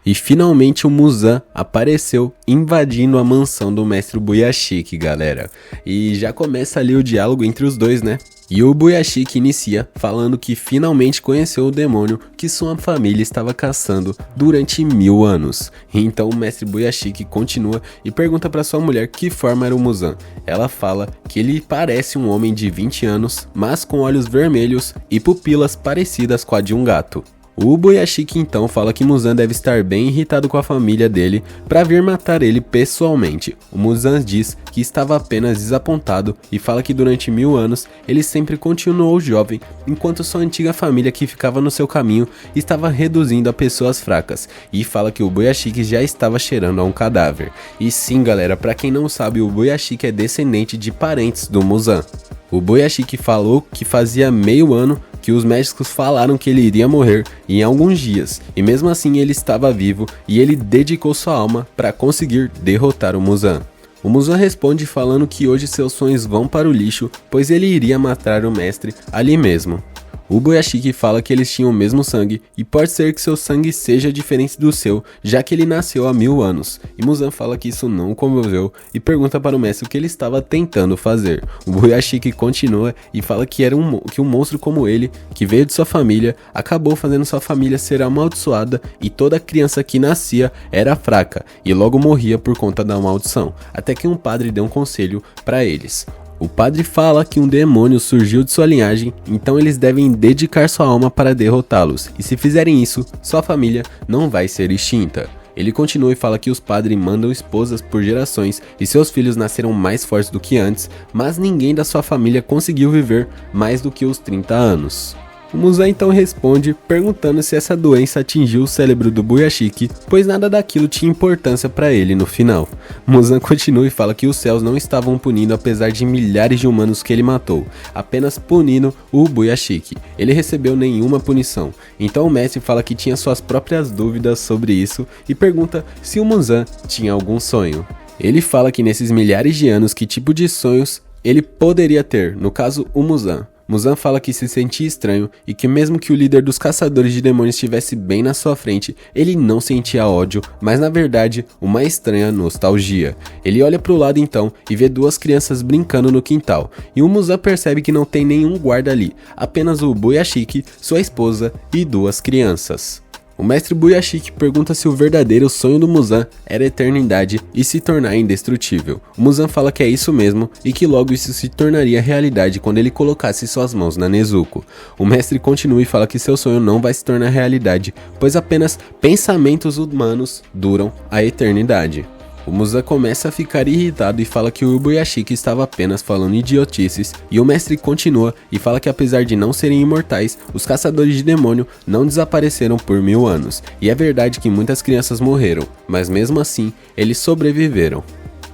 E finalmente o Muzan apareceu invadindo a mansão do mestre Buyashiki, galera. E já começa ali o diálogo entre os dois, né? E o Buyashiki inicia falando que finalmente conheceu o demônio que sua família estava caçando durante 1000 anos. Então o mestre Buyashiki continua e pergunta para sua mulher que forma era o Muzan. Ela fala que ele parece um homem de 20 anos, mas com olhos vermelhos e pupilas parecidas com a de um gato. O Buyashiki então fala que Muzan deve estar bem irritado com a família dele para vir matar ele pessoalmente. O Muzan diz que estava apenas desapontado e fala que durante 1000 anos ele sempre continuou jovem, enquanto sua antiga família que ficava no seu caminho estava reduzindo a pessoas fracas, e fala que o Buyashiki já estava cheirando a um cadáver. E sim, galera, para quem não sabe, o Buyashiki é descendente de parentes do Muzan. O Buyashiki falou que fazia meio ano que os médicos falaram que ele iria morrer em alguns dias, e mesmo assim ele estava vivo e ele dedicou sua alma para conseguir derrotar o Muzan. O Muzan responde falando que hoje seus sonhos vão para o lixo, pois ele iria matar o mestre ali mesmo. O Buyashiki fala que eles tinham o mesmo sangue e pode ser que seu sangue seja diferente do seu, já que ele nasceu há 1000 anos. E Muzan fala que isso não o comoveu e pergunta para o mestre o que ele estava tentando fazer. O Buyashiki continua e fala que um monstro como ele, que veio de sua família, acabou fazendo sua família ser amaldiçoada e toda criança que nascia era fraca e logo morria por conta da maldição, até que um padre deu um conselho para eles. O padre fala que um demônio surgiu de sua linhagem, então eles devem dedicar sua alma para derrotá-los, e se fizerem isso, sua família não vai ser extinta. Ele continua e fala que os padres mandam esposas por gerações e seus filhos nasceram mais fortes do que antes, mas ninguém da sua família conseguiu viver mais do que os 30 anos. O Muzan então responde perguntando se essa doença atingiu o cérebro do Buyashiki, pois nada daquilo tinha importância para ele no final. Muzan continua e fala que os céus não estavam punindo apesar de milhares de humanos que ele matou, apenas punindo o Buyashiki. Ele recebeu nenhuma punição. Então o mestre fala que tinha suas próprias dúvidas sobre isso e pergunta se o Muzan tinha algum sonho. Ele fala que nesses milhares de anos que tipo de sonhos ele poderia ter, no caso o Muzan. Muzan fala que se sentia estranho e que mesmo que o líder dos caçadores de demônios estivesse bem na sua frente, ele não sentia ódio, mas na verdade uma estranha nostalgia. Ele olha para o lado então e vê duas crianças brincando no quintal, e o Muzan percebe que não tem nenhum guarda ali, apenas o Buyashiki, sua esposa e duas crianças. O mestre Buyashiki pergunta se o verdadeiro sonho do Muzan era a eternidade e se tornar indestrutível. O Muzan fala que é isso mesmo e que logo isso se tornaria realidade quando ele colocasse suas mãos na Nezuko. O mestre continua e fala que seu sonho não vai se tornar realidade, pois apenas pensamentos humanos duram a eternidade. O Muzan começa a ficar irritado e fala que o Buyashiki estava apenas falando idiotices, e o mestre continua e fala que apesar de não serem imortais, os caçadores de demônio não desapareceram por 1000 anos, e é verdade que muitas crianças morreram, mas mesmo assim, eles sobreviveram.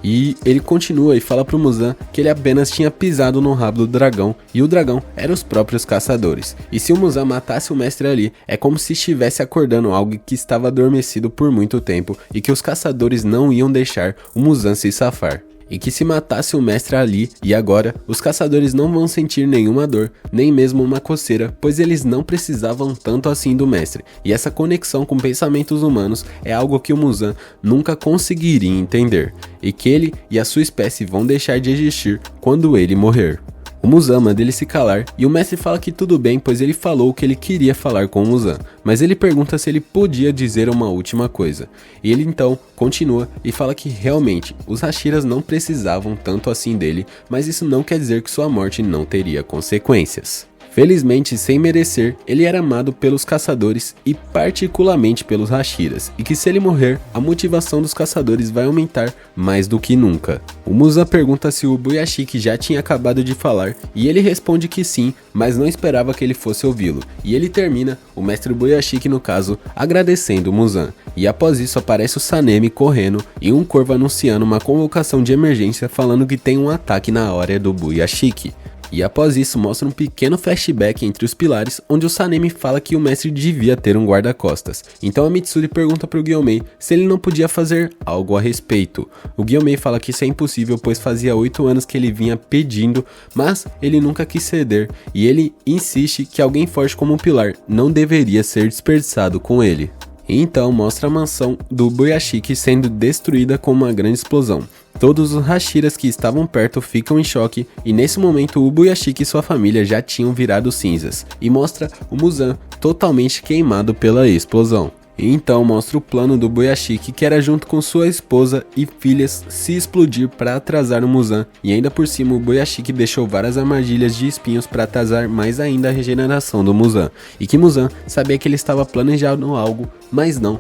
E ele continua e fala pro Muzan que ele apenas tinha pisado no rabo do dragão e o dragão era os próprios caçadores. E se o Muzan matasse o mestre ali, é como se estivesse acordando algo que estava adormecido por muito tempo e que os caçadores não iam deixar o Muzan se safar. E que se matasse o mestre ali e agora, os caçadores não vão sentir nenhuma dor, nem mesmo uma coceira, pois eles não precisavam tanto assim do mestre. E essa conexão com pensamentos humanos é algo que o Muzan nunca conseguiria entender, e que ele e a sua espécie vão deixar de existir quando ele morrer. O Muzan manda ele se calar e o mestre fala que tudo bem, pois ele falou o que ele queria falar com o Muzan, mas ele pergunta se ele podia dizer uma última coisa. E ele então continua e fala que realmente os Hashiras não precisavam tanto assim dele, mas isso não quer dizer que sua morte não teria consequências. Felizmente, sem merecer, ele era amado pelos caçadores e particularmente pelos Hashiras, e que se ele morrer, a motivação dos caçadores vai aumentar mais do que nunca. O Muzan pergunta se o Buyashiki já tinha acabado de falar, e ele responde que sim, mas não esperava que ele fosse ouvi-lo, e ele termina, o mestre Buyashiki no caso, agradecendo o Muzan, e após isso aparece o Sanemi correndo e um corvo anunciando uma convocação de emergência falando que tem um ataque na área do Buyashiki. E após isso mostra um pequeno flashback entre os pilares, onde o Sanemi fala que o mestre devia ter um guarda-costas. Então a Mitsuri pergunta para o Gyomei se ele não podia fazer algo a respeito. O Gyomei fala que isso é impossível, pois fazia 8 anos que ele vinha pedindo, mas ele nunca quis ceder, e ele insiste que alguém forte como um pilar não deveria ser desperdiçado com ele. E então mostra a mansão do Boyashiki sendo destruída com uma grande explosão. Todos os Hashiras que estavam perto ficam em choque e nesse momento o Boyashiki e sua família já tinham virado cinzas. E mostra o Muzan totalmente queimado pela explosão. E então mostra o plano do Boyashiki, que era junto com sua esposa e filhas se explodir para atrasar o Muzan, e ainda por cima o Boyashiki deixou várias armadilhas de espinhos para atrasar mais ainda a regeneração do Muzan, e que Muzan sabia que ele estava planejando algo, mas não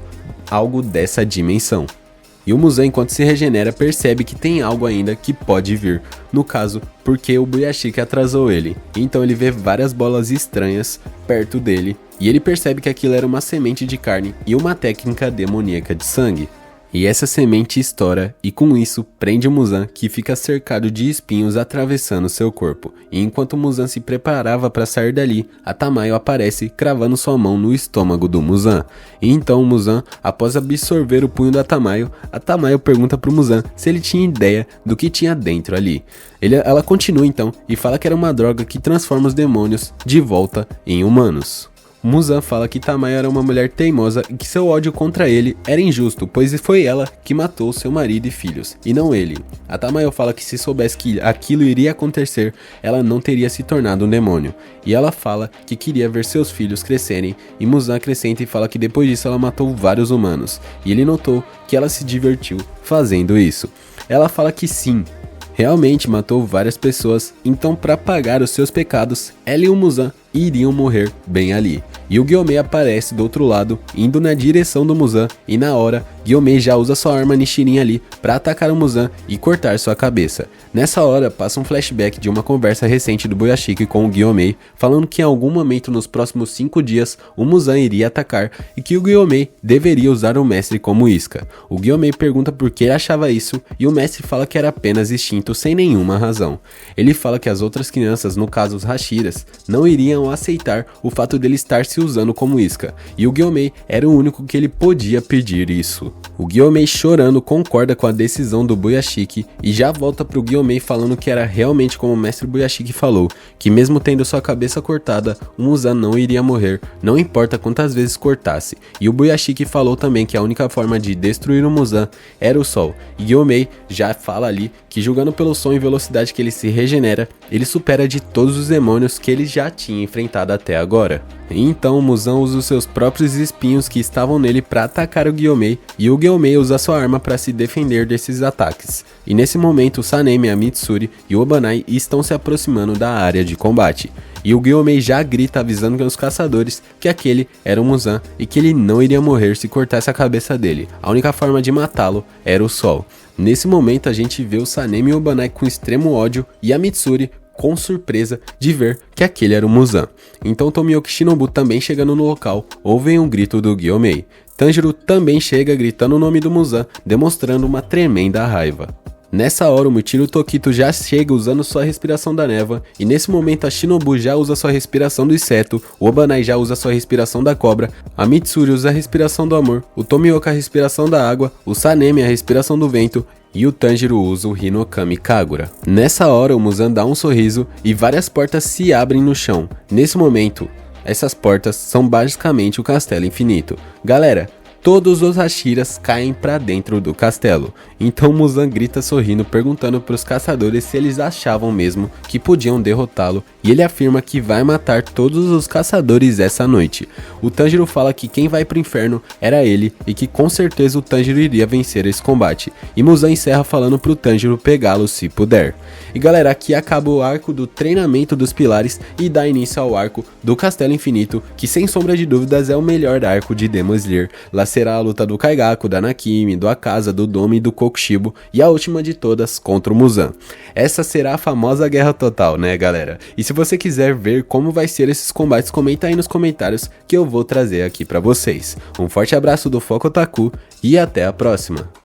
algo dessa dimensão. E o Muzan, enquanto se regenera, percebe que tem algo ainda que pode vir, no caso, porque o Boyashiki atrasou ele. Então ele vê várias bolas estranhas perto dele, e ele percebe que aquilo era uma semente de carne e uma técnica demoníaca de sangue. E essa semente estoura e com isso prende o Muzan, que fica cercado de espinhos atravessando seu corpo. E enquanto o Muzan se preparava para sair dali, a Tamayo aparece cravando sua mão no estômago do Muzan. E então o Muzan, após absorver o punho da Tamayo, a Tamayo pergunta pro Muzan se ele tinha ideia do que tinha dentro ali. Ela continua então e fala que era uma droga que transforma os demônios de volta em humanos. Muzan fala que Tamayo era uma mulher teimosa e que seu ódio contra ele era injusto, pois foi ela que matou seu marido e filhos, e não ele. A Tamayo fala que se soubesse que aquilo iria acontecer, ela não teria se tornado um demônio. E ela fala que queria ver seus filhos crescerem, e Muzan acrescenta e fala que depois disso ela matou vários humanos, e ele notou que ela se divertiu fazendo isso. Ela fala que sim, realmente matou várias pessoas, então para pagar os seus pecados, ela e o Muzan iriam morrer bem ali. E o Gyomei aparece do outro lado, indo na direção do Muzan, e na hora, Gyomei já usa sua arma Nichirin ali para atacar o Muzan e cortar sua cabeça. Nessa hora, passa um flashback de uma conversa recente do Boyashiki com o Gyomei, falando que em algum momento nos próximos 5 dias, o Muzan iria atacar e que o Gyomei deveria usar o mestre como isca. O Gyomei pergunta por que ele achava isso, e o mestre fala que era apenas instinto sem nenhuma razão. Ele fala que as outras crianças, no caso os Hashiras, não iriam aceitar o fato dele estar se usando como isca, e o Gyomei era o único que ele podia pedir isso. O Gyomei, chorando, concorda com a decisão do Boyashiki e já volta pro Gyomei falando que era realmente como o mestre Boyashiki falou, que mesmo tendo sua cabeça cortada, o Muzan não iria morrer, não importa quantas vezes cortasse. E o Boyashiki falou também que a única forma de destruir o Muzan era o sol. E Gyomei já fala ali que, julgando pelo som e velocidade que ele se regenera, ele supera de todos os demônios que ele já tinha enfrentado até agora. Então o Muzan usa os seus próprios espinhos que estavam nele para atacar o Gyomei, e o Gyomei usa sua arma para se defender desses ataques. E nesse momento o Sanemi, a Mitsuri e o Obanai estão se aproximando da área de combate. E o Gyomei já grita avisando os caçadores que aquele era o Muzan e que ele não iria morrer se cortasse a cabeça dele. A única forma de matá-lo era o sol. Nesse momento a gente vê o Sanemi e o Obanai com extremo ódio e a Mitsuri com surpresa de ver que aquele era o Muzan. Então Tomioka e Shinobu, também chegando no local, ouvem um grito do Gyomei. Tanjiro também chega gritando o nome do Muzan, demonstrando uma tremenda raiva. Nessa hora o Michiru Tokito já chega usando sua respiração da névoa, e nesse momento a Shinobu já usa sua respiração do inseto, o Obanai já usa sua respiração da cobra, a Mitsuri usa a respiração do amor, o Tomioka a respiração da água, o Sanemi a respiração do vento, e o Tanjiro usa o Hinokami Kagura. Nessa hora o Muzan dá um sorriso e várias portas se abrem no chão. Nesse momento, essas portas são basicamente o Castelo Infinito. Galera, todos os Hashiras caem pra dentro do castelo. Então Muzan grita sorrindo, perguntando pros caçadores se eles achavam mesmo que podiam derrotá-lo, e ele afirma que vai matar todos os caçadores essa noite. O Tanjiro fala que quem vai pro inferno era ele e que com certeza o Tanjiro iria vencer esse combate. E Muzan encerra falando pro Tanjiro pegá-lo se puder. E galera, aqui acaba o arco do treinamento dos pilares e dá início ao arco do Castelo Infinito, que sem sombra de dúvidas é o melhor arco de Demon Slayer. Lá será a luta do Kaigaku, da Nakimi, do Akaza, do Domi e do Kokushibo, e a última de todas contra o Muzan. Essa será a famosa guerra total, né galera? E se você quiser ver como vai ser esses combates, comenta aí nos comentários que eu vou trazer aqui pra vocês. Um forte abraço do Foco Otaku e até a próxima!